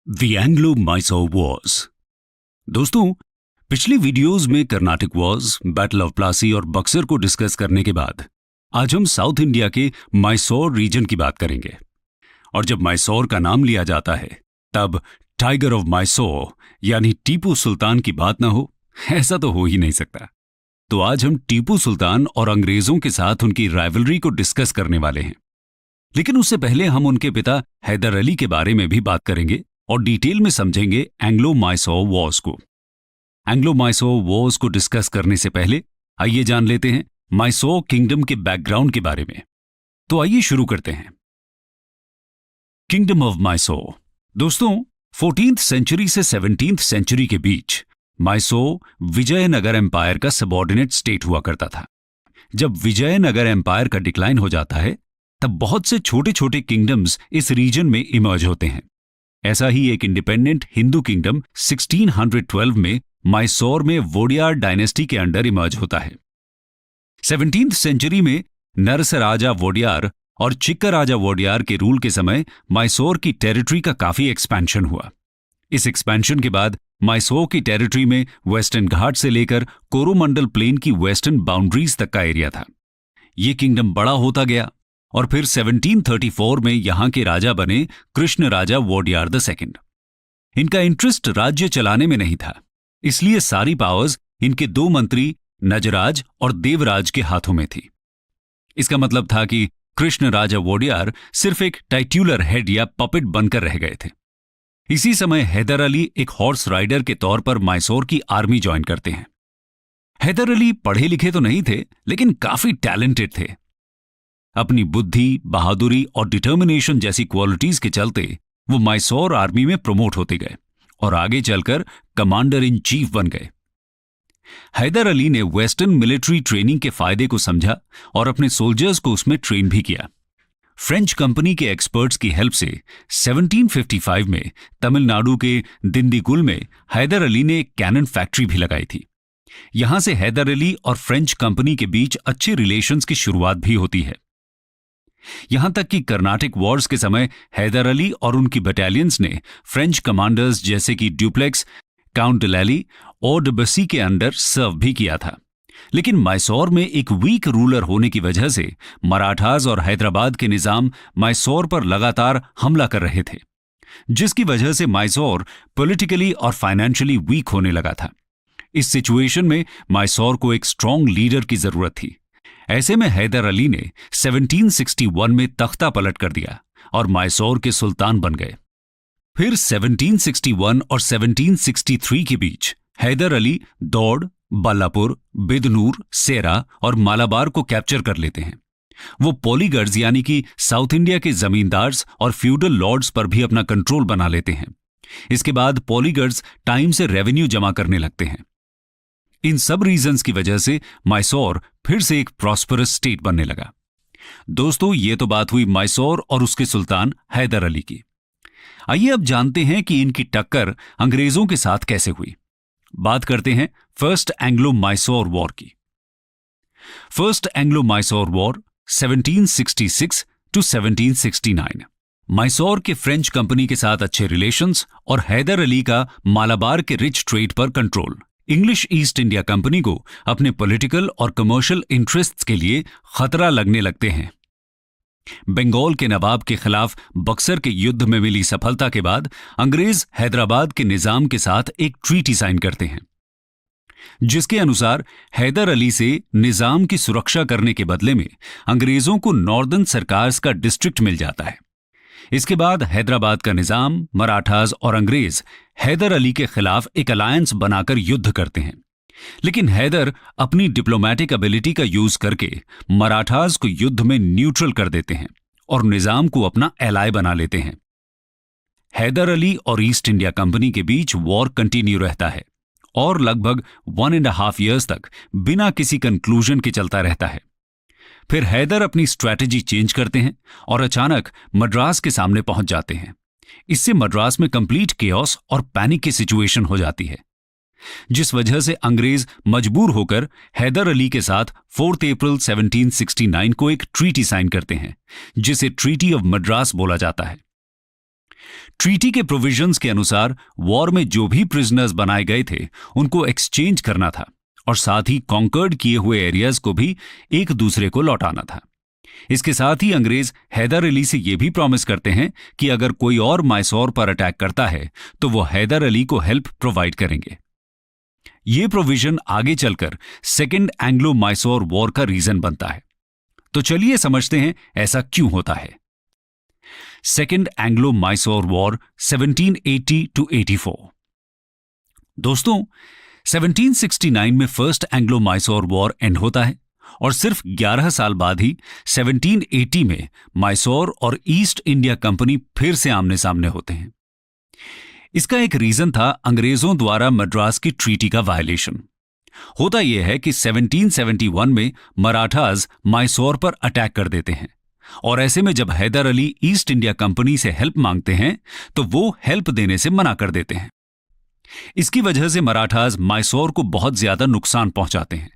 The Anglo Mysore Wars. दोस्तों, पिछली videos में Carnatic Wars, battle of Plassey और बक्सर को डिस्कस करने के बाद आज हम साउथ इंडिया के माइसोर रीजन की बात करेंगे। और जब माइसोर का नाम लिया जाता है तब टाइगर ऑफ माइसोर यानी टीपू सुल्तान की बात ना हो, ऐसा तो हो ही नहीं सकता। तो आज हम टीपू सुल्तान और अंग्रेजों के साथ उनकी राइवलरी को डिस्कस करने वाले हैं। लेकिन उससे पहले हम उनके पिता हैदर अली के बारे में भी बात करेंगे और डिटेल में समझेंगे एंग्लो माइसोर वॉर्स को। एंग्लो माइसोर वॉर्स को डिस्कस करने से पहले आइए जान लेते हैं माइसोर किंगडम के बैकग्राउंड के बारे में। तो आइए शुरू करते हैं। Kingdom of Mysore. दोस्तों, 14th सेंचुरी से 17th सेंचुरी के बीच माइसोर विजयनगर एम्पायर का सबऑर्डिनेट स्टेट हुआ करता था। जब विजयनगर एम्पायर का डिक्लाइन हो जाता है तब बहुत से छोटे छोटे किंगडम्स इस रीजन में इमर्ज होते हैं। ऐसा ही एक इंडिपेंडेंट हिंदू किंगडम 1612 में माइसोर में वोडियार डायनेस्टी के अंडर इमर्ज होता है। 17th सेंचुरी में नरसराजा वोडियार और चिक्कराजा वोडियार के रूल के समय माइसोर की टेरिटरी का काफी एक्सपेंशन हुआ। इस एक्सपेंशन के बाद माइसोर की टेरिटरी में वेस्टर्न घाट से लेकर कोरोमंडल प्लेन की वेस्टर्न बाउंड्रीज तक का एरिया था। ये किंगडम बड़ा होता गया और फिर 1734 में यहां के राजा बने कृष्ण राजा वोडियार II। इनका इंटरेस्ट राज्य चलाने में नहीं था, इसलिए सारी पावर्स इनके दो मंत्री नजराज और देवराज के हाथों में थी। इसका मतलब था कि कृष्ण राजा वोडियार सिर्फ एक टाइट्यूलर हेड या पपेट बनकर रह गए थे। इसी समय हैदर अली एक हॉर्स राइडर के तौर पर माइसोर की आर्मी ज्वाइन करते हैं। हैदर अली पढ़े लिखे तो नहीं थे, लेकिन काफी टैलेंटेड थे। अपनी बुद्धि, बहादुरी और डिटर्मिनेशन जैसी क्वालिटीज के चलते वो माइसोर आर्मी में प्रमोट होते गए और आगे चलकर कमांडर इन चीफ बन गए। हैदर अली ने वेस्टर्न मिलिट्री ट्रेनिंग के फायदे को समझा और अपने सोल्जर्स को उसमें ट्रेन भी किया। फ्रेंच कंपनी के एक्सपर्ट्स की हेल्प से 1755 में तमिलनाडु के दिंडीगुल में हैदर अली ने एक कैनन फैक्ट्री भी लगाई थी। यहां से हैदर अली और फ्रेंच कंपनी के बीच अच्छे रिलेशंस की शुरुआत भी होती है। यहां तक कि कर्नाटिक वॉर्स के समय हैदर अली और उनकी बटालियंस ने फ्रेंच कमांडर्स जैसे कि ड्यूप्लेक्स, काउंट डिलैली और डबसी के अंडर सर्व भी किया था। लेकिन माइसोर में एक वीक रूलर होने की वजह से मराठास और हैदराबाद के निजाम माइसोर पर लगातार हमला कर रहे थे, जिसकी वजह से माइसोर पॉलिटिकली और फाइनेंशियली वीक होने लगा था। इस सिचुएशन में माइसोर को एक स्ट्रांग लीडर की जरूरत थी। ऐसे में हैदर अली ने 1761 में तख्ता पलट कर दिया और माइसोर के सुल्तान बन गए। फिर 1761 और 1763 के बीच हैदर अली दौड़, बालापुर, बिदनूर, सेरा और मालाबार को कैप्चर कर लेते हैं। वो पॉलीगर्स यानी कि साउथ इंडिया के जमींदार्स और फ्यूडल लॉर्ड्स पर भी अपना कंट्रोल बना लेते हैं। इसके बाद पॉलीगर्स टाइम से रेवेन्यू जमा करने लगते हैं। इन सब रीजंस की वजह से माइसोर फिर से एक प्रॉस्परस स्टेट बनने लगा। दोस्तों, ये तो बात हुई माइसोर और उसके सुल्तान हैदर अली की। आइए अब जानते हैं कि इनकी टक्कर अंग्रेजों के साथ कैसे हुई। बात करते हैं फर्स्ट एंग्लो माइसोर वॉर की। First Anglo Mysore war 1766 to 1769। Mysore के फ्रेंच कंपनी के साथ अच्छे रिलेशंस और हैदर अली का मालाबार के रिच ट्रेड पर control English east India company को अपने पॉलिटिकल और कमर्शियल इंटरेस्ट्स के लिए खतरा लगने लगते हैं। बंगाल के नवाब के खिलाफ बक्सर के युद्ध में मिली सफलता के बाद अंग्रेज हैदराबाद के निजाम के साथ एक ट्रीटी साइन करते हैं, जिसके अनुसार हैदर अली से निजाम की सुरक्षा करने के बदले में अंग्रेजों को नॉर्दर्न सरकार्स का डिस्ट्रिक्ट मिल जाता है। इसके बाद हैदराबाद का निजाम, मराठास और अंग्रेज हैदर अली के खिलाफ एक अलायंस बनाकर युद्ध करते हैं। लेकिन हैदर अपनी डिप्लोमेटिक एबिलिटी का यूज करके मराठास को युद्ध में न्यूट्रल कर देते हैं और निजाम को अपना एलाय बना लेते हैं। हैदर अली और ईस्ट इंडिया कंपनी के बीच वॉर कंटिन्यू रहता है और लगभग 1.5 years तक बिना किसी कंक्लूजन के चलता रहता है। फिर हैदर अपनी स्ट्रैटेजी चेंज करते हैं और अचानक मद्रास के सामने पहुंच जाते हैं। इससे मद्रास में कंप्लीट केओस और पैनिक की सिचुएशन हो जाती है, जिस वजह से अंग्रेज मजबूर होकर हैदर अली के साथ 4 अप्रैल 1769 को एक ट्रीटी साइन करते हैं, जिसे ट्रीटी ऑफ मद्रास बोला जाता है। ट्रीटी के प्रोविजंस के अनुसार वॉर में जो भी प्रिजनर्स बनाए गए थे उनको एक्सचेंज करना था और साथ ही कॉन्कर्ड किए हुए एरियाज को भी एक दूसरे को लौटाना था। इसके साथ ही अंग्रेज हैदर अली से यह भी प्रॉमिस करते हैं कि अगर कोई और मैसूर पर अटैक करता है तो वो हैदर अली को हेल्प प्रोवाइड करेंगे। यह प्रोविजन आगे चलकर सेकेंड एंग्लो मैसूर वॉर का रीजन बनता है। तो चलिए समझते हैं ऐसा क्यों होता है। Second Anglo Mysore war 1780 to 84। दोस्तों, 1769 में first Anglo Mysore war end होता है और सिर्फ 11 साल बाद ही 1780 में मैसूर और ईस्ट इंडिया कंपनी फिर से आमने सामने होते हैं। इसका एक रीजन था अंग्रेजों द्वारा मद्रास की ट्रीटी का वायलेशन। होता यह है कि 1771 में मराठाज मैसूर पर अटैक कर देते हैं और ऐसे में जब Haidar Ali East India Company से हेल्प मांगते हैं तो वो हेल्प देने से मना कर देते हैं। इसकी वजह से मराठाज मैसूर को बहुत ज्यादा नुकसान पहुंचाते हैं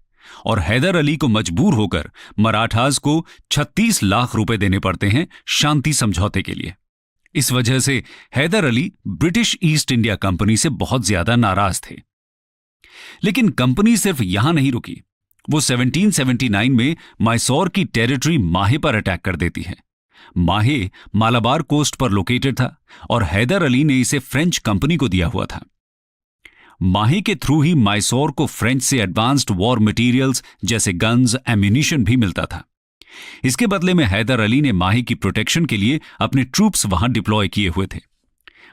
और हैदर अली को मजबूर होकर मराठाज को 36 लाख रुपए देने पड़ते हैं शांति समझौते के लिए। इस वजह से Haidar Ali British East India Company से बहुत ज्यादा नाराज थे। लेकिन कंपनी सिर्फ यहां नहीं रुकी, वो 1779 में मैसूर की टेरिटरी माहे पर अटैक कर देती है। माहे मालाबार कोस्ट पर लोकेटेड था और हैदर अली ने इसे फ्रेंच कंपनी को दिया हुआ था। माहे के थ्रू ही मैसूर को फ्रेंच से एडवांस्ड वॉर मटेरियल्स जैसे गन्स, एम्यूनिशन भी मिलता था। इसके बदले में हैदर अली ने माहे की प्रोटेक्शन के लिए अपने ट्रूप्स वहां डिप्लॉय किए हुए थे।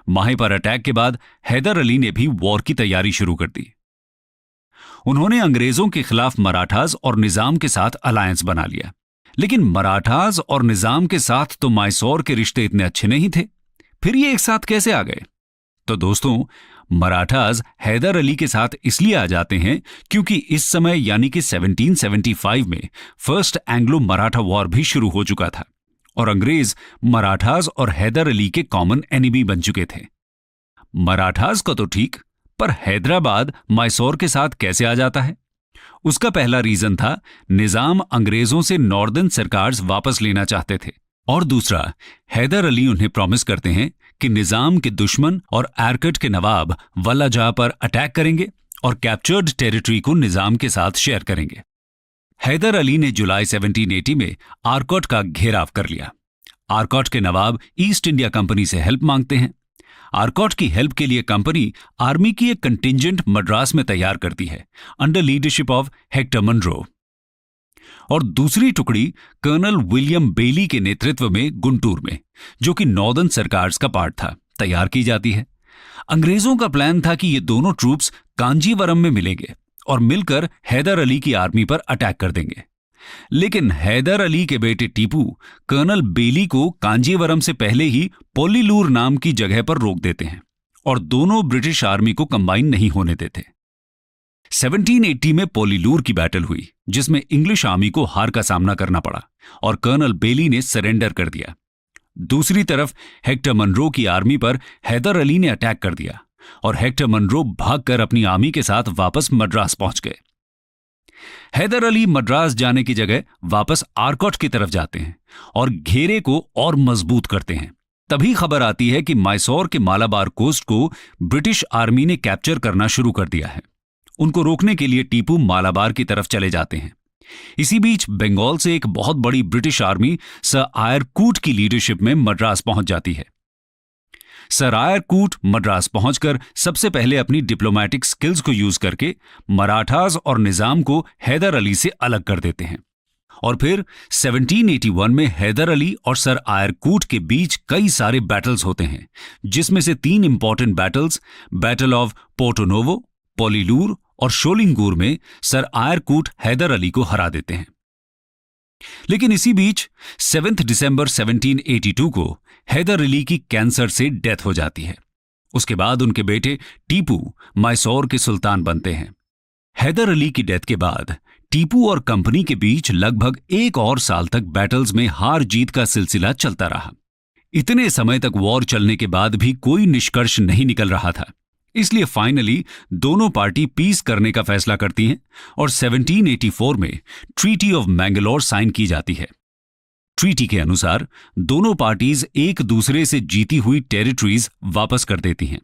माहे पर अटैक के बाद हैदर अली ने भी वॉर की तैयारी शुरू कर दी। उन्होंने अंग्रेजों के खिलाफ मराठाज और निजाम के साथ अलायंस बना लिया। लेकिन मराठाज और निजाम के साथ तो मैसूर के रिश्ते इतने अच्छे नहीं थे, फिर ये एक साथ कैसे आ गए? तो दोस्तों, मराठाज हैदर अली के साथ इसलिए आ जाते हैं क्योंकि इस समय यानी कि 1775 में फर्स्ट एंग्लो मराठा वॉर भी शुरू हो चुका था और अंग्रेज मराठाज और हैदर अली के कॉमन एनिमी बन चुके थे। मराठाज का तो ठीक, पर हैदराबाद मैसूर के साथ कैसे आ जाता है? उसका पहला रीजन था निजाम अंग्रेजों से नॉर्दर्न सरकार्स वापस लेना चाहते थे और दूसरा हैदर अली उन्हें प्रॉमिस करते हैं कि निजाम के दुश्मन और आरकट के नवाब वल्लाजाह पर अटैक करेंगे और कैप्चर्ड टेरिटरी को निजाम के साथ शेयर करेंगे। हैदर अली ने जुलाई 1780 में आरकॉट का घेराव कर लिया। आरकॉट के नवाब ईस्ट इंडिया कंपनी से हेल्प मांगते हैं। आरकॉट की हेल्प के लिए कंपनी आर्मी की एक कंटिंजेंट मद्रास में तैयार करती है under leadership of Hector Munro और दूसरी टुकड़ी कर्नल विलियम बेली के नेतृत्व में गुंटूर में, जो कि नॉर्दर्न सरकार्स का पार्ट था, तैयार की जाती है। अंग्रेजों का प्लान था कि ये दोनों ट्रूप्स कांजीवरम में मिलेंगे और मिलकर हैदर अली की आर्मी पर अटैक कर देंगे। लेकिन हैदर अली के बेटे टीपू कर्नल बेली को कांजीवरम से पहले ही पोलीलूर नाम की जगह पर रोक देते हैं और दोनों ब्रिटिश आर्मी को कंबाइन नहीं होने देते। 1780 में पोलीलूर की बैटल हुई जिसमें इंग्लिश आर्मी को हार का सामना करना पड़ा और कर्नल बेली ने सरेंडर कर दिया। दूसरी तरफ हेक्टर मनरो की आर्मी पर हैदर अली ने अटैक कर दिया और हेक्टर मनरो भागकर अपनी आर्मी के साथ वापस मद्रास पहुंच गए। हैदर अली मद्रास जाने की जगह वापस आरकॉट की तरफ जाते हैं और घेरे को और मजबूत करते हैं। तभी खबर आती है कि मैसूर के मालाबार कोस्ट को ब्रिटिश आर्मी ने कैप्चर करना शुरू कर दिया है। उनको रोकने के लिए टीपू मालाबार की तरफ चले जाते हैं। इसी बीच बंगाल से एक बहुत बड़ी ब्रिटिश आर्मी सर आयर कूट की लीडरशिप में मद्रास पहुंच जाती है। सर आयर कूट मद्रास पहुंचकर सबसे पहले अपनी डिप्लोमेटिक स्किल्स को यूज करके मराठास और निजाम को हैदर अली से अलग कर देते हैं और फिर 1781 में हैदर अली और सर आयर कूट के बीच कई सारे बैटल्स होते हैं, जिसमें से 3 important battles battle of Porto Novo, Pollilur और शोलिंगूर में सर आयर कूट हैदर अली को हरा देते हैं। लेकिन इसी बीच 7 दिसंबर 1782 को हैदर अली की कैंसर से डेथ हो जाती है। उसके बाद उनके बेटे टीपू मैसूर के सुल्तान बनते हैं। हैदर अली की डेथ के बाद टीपू और कंपनी के बीच लगभग 1 और साल तक बैटल्स में हार जीत का सिलसिला चलता रहा। इतने समय तक वॉर चलने के बाद भी कोई निष्कर्ष नहीं निकल रहा था, इसलिए फाइनली दोनों पार्टी पीस करने का फैसला करती हैं और 1784 में ट्रीटी ऑफ मैंगलोर साइन की जाती है। ट्रीटी के अनुसार दोनों पार्टीज एक दूसरे से जीती हुई टेरिटरीज वापस कर देती हैं।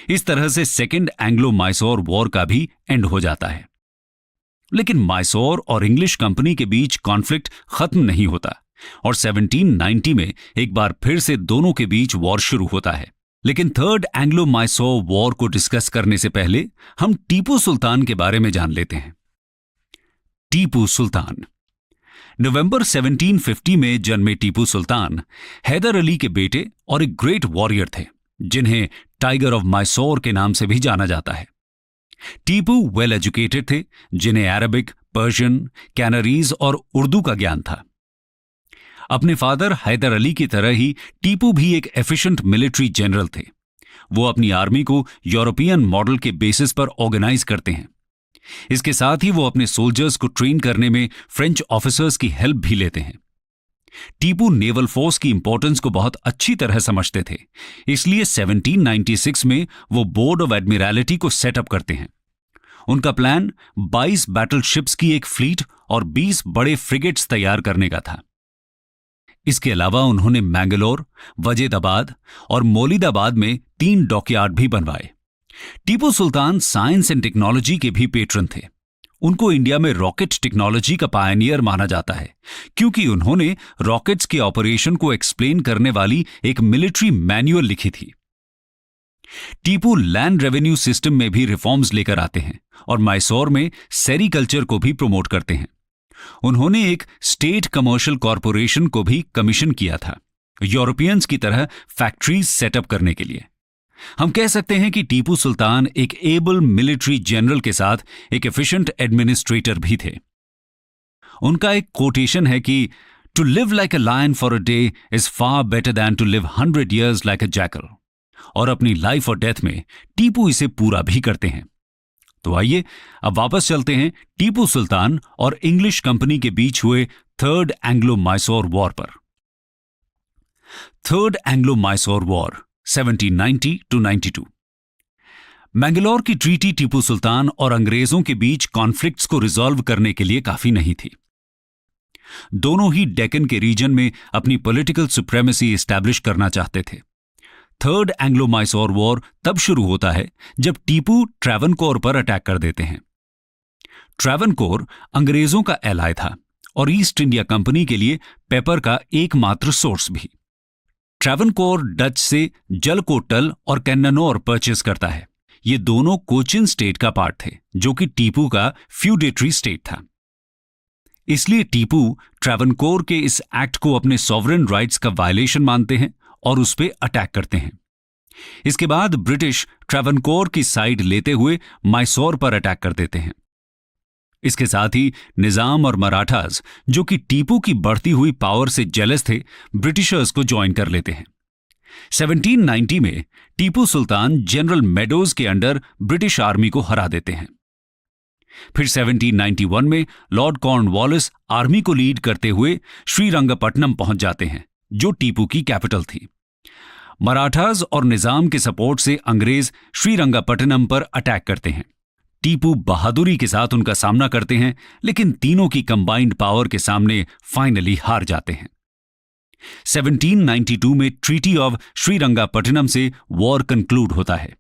इस तरह से सेकेंड एंग्लो माइसोर वॉर का भी एंड हो जाता है। लेकिन माइसोर और इंग्लिश कंपनी के बीच कॉन्फ्लिक्ट खत्म नहीं होता और 1790 में एक बार फिर से दोनों के बीच वॉर शुरू होता है। लेकिन थर्ड एंग्लो माइसोर वॉर को डिस्कस करने से पहले हम टीपू सुल्तान के बारे में जान लेते हैं। टीपू सुल्तान नवंबर 1750 में जन्मे टीपू सुल्तान हैदर अली के बेटे और एक ग्रेट वॉरियर थे, जिन्हें टाइगर ऑफ माइसोर के नाम से भी जाना जाता है। टीपू वेल एजुकेटेड थे, जिन्हें अरबिक, पर्शियन, कैनरीज और उर्दू का ज्ञान था। अपने फादर हैदर अली की तरह ही टीपू भी एक एफिशिएंट मिलिट्री जनरल थे। वो अपनी आर्मी को यूरोपियन मॉडल के बेसिस पर ऑर्गेनाइज करते हैं। इसके साथ ही वो अपने सोल्जर्स को ट्रेन करने में फ्रेंच ऑफिसर्स की हेल्प भी लेते हैं। टीपू नेवल फोर्स की इंपॉर्टेंस को बहुत अच्छी तरह समझते थे, इसलिए 1796 में वो बोर्ड ऑफ एडमिरलिटी को सेटअप करते हैं। उनका प्लान 22 बैटलशिप्स की एक फ्लीट और 20 बड़े फ्रिगेट्स तैयार करने का था। इसके अलावा उन्होंने मैंगलोर, वजीदाबाद और मौलिदाबाद में 3 डॉकयार्ड भी बनवाए। Tipu Sultan science and technology के भी पेट्रन थे। उनको इंडिया में रॉकेट टेक्नोलॉजी का पायनियर माना जाता है, क्योंकि उन्होंने रॉकेट्स के ऑपरेशन को एक्सप्लेन करने वाली एक मिलिट्री मैनुअल लिखी थी। टीपू लैंड रेवेन्यू सिस्टम में भी रिफॉर्म्स लेकर आते हैं और माइसोर में सेरिकल्चर को भी प्रमोट करते हैं। उन्होंने एक स्टेट कमर्शियल कॉरपोरेशन को भी कमीशन किया था, यूरोपियंस की तरह फैक्ट्रीज सेटअप करने के लिए। हम कह सकते हैं कि टीपू सुल्तान एक एबल मिलिट्री जनरल के साथ एक एफिशिएंट एडमिनिस्ट्रेटर भी थे। उनका एक कोटेशन है कि to live like a lion for a day is far better than to live 100 years like a jackal. और अपनी लाइफ और डेथ में टीपू इसे पूरा भी करते हैं। तो आइए अब वापस चलते हैं टीपू सुल्तान और इंग्लिश कंपनी के बीच हुए थर्ड एंग्लो माइसोर वॉर पर। Third Anglo Mysore war 1790 to 92। Mangalore की ट्रीटी टीपू सुल्तान और अंग्रेजों के बीच कॉन्फ्लिक्ट्स को रिजॉल्व करने के लिए काफी नहीं थी। दोनों ही डेक्कन के रीजन में अपनी पॉलिटिकल सुप्रीमेसी एस्टैब्लिश करना चाहते थे। थर्ड एंग्लो माइसोर वॉर तब शुरू होता है जब टीपू ट्रैवनकोर पर अटैक कर देते हैं। ट्रैवनकोर अंग्रेजों का एलाय था और ईस्ट इंडिया कंपनी के लिए पेपर का एकमात्र सोर्स भी। ट्रैवनकोर डच से जलकोटल और कैन्ननौर परचेज करता है। ये दोनों कोचिन स्टेट का पार्ट थे, जो कि टीपू का फ्यूडेटरी स्टेट था। इसलिए टीपू ट्रैवनकोर के इस एक्ट को अपने सॉवरेन राइट्स का वायलेशन मानते हैं और उस पर अटैक करते हैं। इसके बाद ब्रिटिश ट्रैवनकोर की साइड लेते हुए माइसोर पर अटैक कर देते हैं। इसके साथ ही निजाम और मराठास, जो कि टीपू की बढ़ती हुई पावर से जेलस थे, ब्रिटिशर्स को ज्वाइन कर लेते हैं। 1790 में टीपू सुल्तान जनरल मेडोज के अंडर ब्रिटिश आर्मी को हरा देते हैं। फिर 1791 में लॉर्ड कॉर्नवालिस आर्मी को लीड करते हुए श्रीरंगपट्टनम पहुंच जाते हैं, जो टीपू की कैपिटल थी। मराठास और निजाम के सपोर्ट से अंग्रेज श्रीरंगपट्टनम पर अटैक करते हैं। टीपू बहादुरी के साथ उनका सामना करते हैं, लेकिन तीनों की कंबाइंड पावर के सामने फाइनली हार जाते हैं। 1792 में ट्रीटी ऑफ श्रीरंगपट्टनम से वॉर कंक्लूड होता है।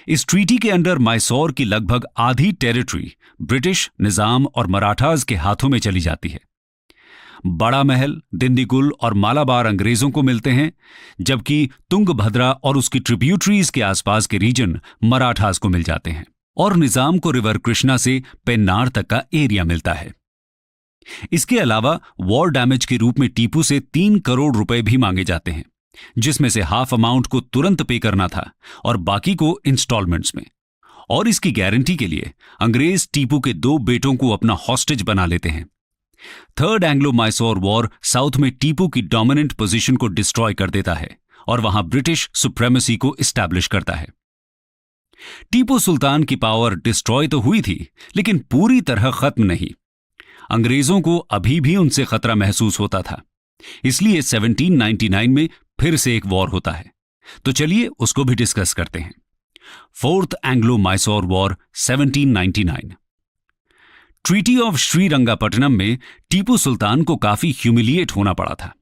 इस ट्रीटी के अंडर माइसोर की लगभग आधी टेरिटरी ब्रिटिश, निजाम और मराठास के हाथों में चली जाती है। बड़ा महल, दिंडीगुल और मालाबार अंग्रेजों को मिलते हैं, जबकि तुंगभद्रा और उसकी ट्रिब्यूटरीज के आसपास के रीजन मराठास को मिल जाते हैं और निजाम को रिवर कृष्णा से पेन्नार तक का एरिया मिलता है। इसके अलावा वॉर डैमेज के रूप में टीपू से 3 करोड़ रुपए भी मांगे जाते हैं, जिसमें से हाफ अमाउंट को तुरंत पे करना था और बाकी को इंस्टॉलमेंट्स में। और इसकी गारंटी के लिए अंग्रेज टीपू के 2 बेटों को अपना हॉस्टेज बना लेते हैं। Third Anglo Mysore war south में टीपू की डोमिनेंट पोजीशन को डिस्ट्रॉय कर देता है और वहां ब्रिटिश सुप्रीमेसी को एस्टैब्लिश करता है। टीपू सुल्तान की पावर डिस्ट्रॉय तो हुई थी, लेकिन पूरी तरह खत्म नहीं। अंग्रेजों को अभी भी उनसे खतरा महसूस होता था, इसलिए 1799 में फिर से एक वॉर होता है। तो चलिए उसको भी डिस्कस करते हैं। Fourth Anglo Mysore war 1799। Treaty of Srirangapatnam में टीपू सुल्तान को काफी ह्यूमिलिएट होना पड़ा था,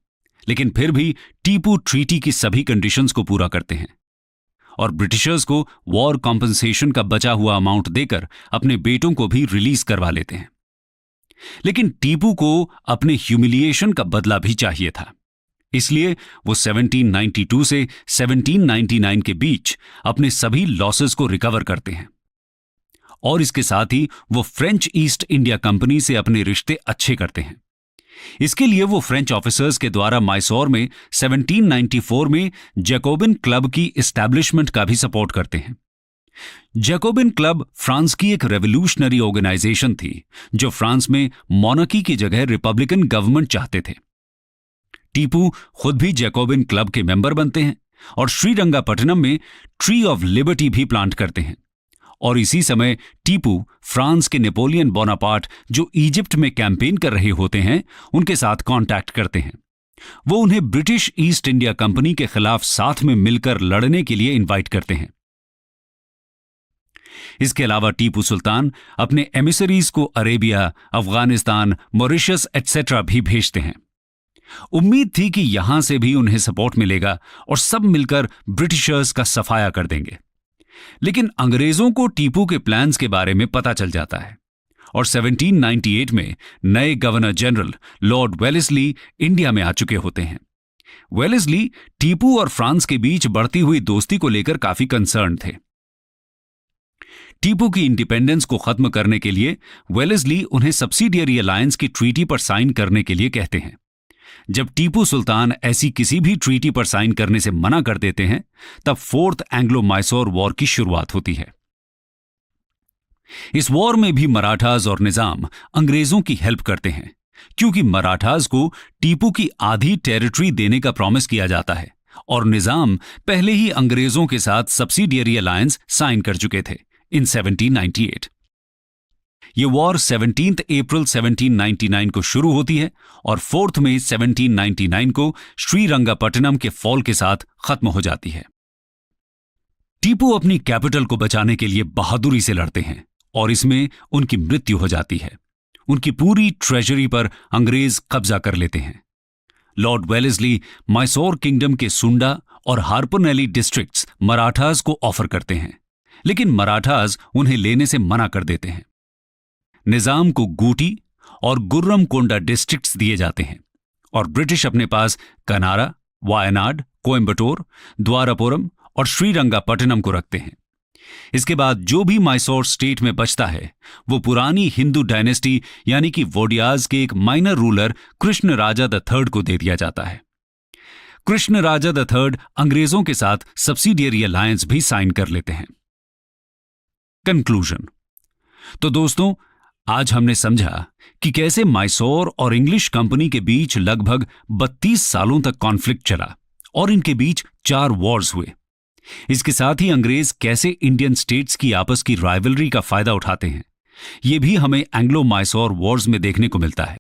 लेकिन फिर भी टीपू ट्रीटी की सभी कंडीशंस को पूरा करते हैं और ब्रिटिशर्स को वॉर कॉम्पनसेशन का बचा हुआ अमाउंट देकर अपने बेटों को भी रिलीज करवा लेते हैं। लेकिन टीपू को अपने ह्यूमिलिएशन का बदला भी चाहिए था, इसलिए वो 1792 से 1799 के बीच अपने सभी लॉसेस को रिकवर करते हैं और इसके साथ ही वो फ्रेंच ईस्ट इंडिया कंपनी से अपने रिश्ते अच्छे करते हैं। इसके लिए वो फ्रेंच ऑफिसर्स के द्वारा मैसूर में 1794 में जैकोबिन क्लब की एस्टैब्लिशमेंट का भी सपोर्ट करते हैं। जैकोबिन क्लब फ्रांस की एक रेवोल्यूशनरी ऑर्गेनाइजेशन थी जो फ्रांस में मोनार्की की जगह रिपब्लिकन गवर्नमेंट चाहते थे। टीपू खुद भी जैकोबिन क्लब के मेंबर बनते हैं और श्रीरंगापट्टनम में ट्री ऑफ लिबर्टी भी प्लांट करते हैं और इसी समय टीपू फ्रांस के नेपोलियन बोनापार्ट जो इजिप्ट में कैंपेन कर रहे होते हैं उनके साथ कांटेक्ट करते हैं। वो उन्हें ब्रिटिश ईस्ट इंडिया कंपनी के खिलाफ साथ में मिलकर लड़ने के लिए इनवाइट करते हैं। इसके अलावा टीपू सुल्तान अपने एमिसरीज को अरेबिया, अफगानिस्तान, मॉरिशस एटसेट्रा भी भेजते हैं। उम्मीद थी कि यहां से भी उन्हें सपोर्ट मिलेगा और सब मिलकर ब्रिटिशर्स का सफाया कर देंगे। लेकिन अंग्रेजों को टीपू के प्लान्स के बारे में पता चल जाता है और 1798 में नए governor general Lord Wellesley India में आ चुके होते हैं। वेलेस्ली टीपू और फ्रांस के बीच बढ़ती हुई दोस्ती को लेकर काफी कंसर्न थे। टीपू की इंडिपेंडेंस को खत्म करने के लिए वेलेस्ली उन्हें सब्सिडियरी अलायंस की ट्रीटी पर साइन करने के लिए कहते हैं। जब टीपू सुल्तान ऐसी किसी भी ट्रीटी पर साइन करने से मना कर देते हैं, तब फोर्थ एंग्लो मैसूर वॉर की शुरुआत होती है। इस वॉर में भी मराठास और निजाम अंग्रेजों की हेल्प करते हैं, क्योंकि मराठास को टीपू की आधी टेरिटरी देने का प्रॉमिस किया जाता है और निजाम पहले ही अंग्रेजों के साथ सब्सिडियरी अलायंस साइन कर चुके थे इन 1798। ये वॉर 17 अप्रैल 1799 को शुरू होती है और 4 मई 1799 को श्रीरंगापट्टनम के फॉल के साथ खत्म हो जाती है। टीपू अपनी कैपिटल को बचाने के लिए बहादुरी से लड़ते हैं और इसमें उनकी मृत्यु हो जाती है। उनकी पूरी ट्रेजरी पर अंग्रेज कब्जा कर लेते हैं। लॉर्ड वेलेस्ली मैसूर किंगडम के सुंडा और हार्परनेली डिस्ट्रिक्ट्स मराठास को ऑफर करते हैं, लेकिन मराठास उन्हें लेने से मना कर देते हैं। निजाम को गूटी और गुर्रमकोंडा डिस्ट्रिक्ट्स दिए जाते हैं और ब्रिटिश अपने पास कनारा, वायनाड, कोयंबटूर, द्वारापुरम और श्रीरंगापट्टनम को रखते हैं। इसके बाद जो भी मैसूर स्टेट में बचता है वो पुरानी हिंदू डायनेस्टी यानी कि वोडियाज के एक माइनर रूलर कृष्ण राजा III को दे दिया जाता है। कृष्ण राजा III अंग्रेजों के साथ सब्सिडियरी अलायंस भी साइन कर लेते हैं। कंक्लूजन। तो दोस्तों, आज हमने समझा कि कैसे मैसूर और इंग्लिश कंपनी के बीच लगभग 32 सालों तक कॉन्फ्लिक्ट चला और इनके बीच 4 वॉर्स हुए। इसके साथ ही अंग्रेज कैसे इंडियन स्टेट्स की आपस की राइवलरी का फायदा उठाते हैं, यह भी हमें एंग्लो मैसूर वॉर्स में देखने को मिलता है।